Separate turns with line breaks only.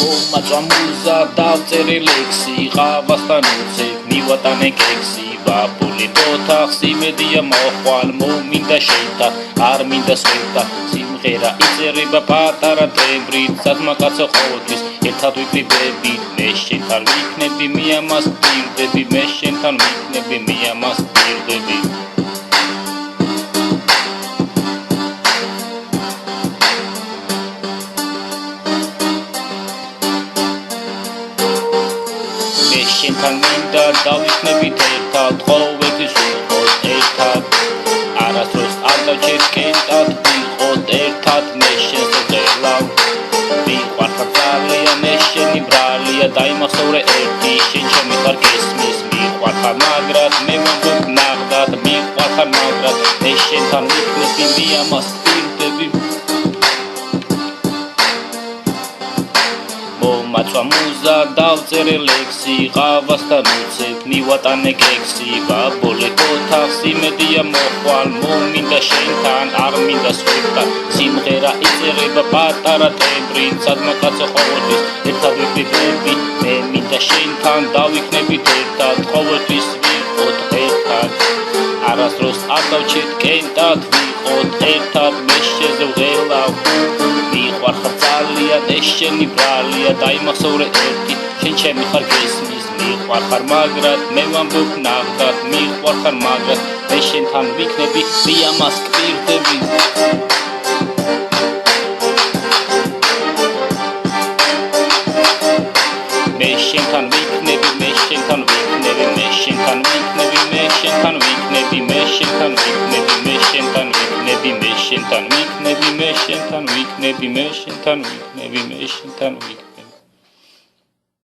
მაწამულზა დავწერე ლექსი ყავასთან უცებ მივატანე კექსი ვაპული ოთახს იმედია მოხვალ მომინდა შეიტა არ მინდა სვეტა სიმღერა იწერება პატარა ტემბრით საძმაკაცო ყოველთვის ერთად ვიკრიბები მე შენთან ვიქნები მე ამას ვირდები მე შენთან ვიქნები მე ამას ვირდები შენთან მინდა დავიქნებით ერთად ყოველთვის ვიყოთ ერთად არასდროს არ დავჭერთ კენტად ვიყოთ ერთად მე შენს ვეღლავ ვიყვარხარ ძალიან მე შენი ბრალია დაიმახსოვრე ერთი შენ ჩემი ხარ გესმის მიყვარხარ მაგრად მე მომგებ ნაღდად მიყვარხარ მაგრად მე შენთან ვიქნები მე ამას ვირდები მაწამულზა დავწერე ლექსი ყავასთან უცებ მივატანე კექსი ვაბოლე ოთახს იმედია მოხვალ მომინდა შენთან არ მინდა სვეტა სიმღერა იწერება პატარა ტემბრით საძმაკაცო ყოველთვის ერთად ვიკრიბები მე მინდა შენთან დავიქნებით ერთად ყოველთვის ვიყოთ ერთად არასდროს არ დავჭერთ კენტად ვიყოთ ერთად მე შენზე ვღელავ ვიყვარხარ ძალიან ეს შენი ბრალია დაიმახსოვრე ერთი შენ ჩემი ხარ გესმის მიყვარხარ მაგრად მე ვამბობ ნაღდად მიყვარხარ მაგრად მე შენთან ვიქნები მე ამას ვირდები მე შენთან ვიქნები მე შენთან ვიქნები მე შენთან ვიქნები მე შენთან ვიქნები მე შენთან ვიქნები მე შენთან ვიქნები მე შენთან ვიქნები მე შენთან ვიქნები მე შენთან ვიქნები მე შენთან ვიქნები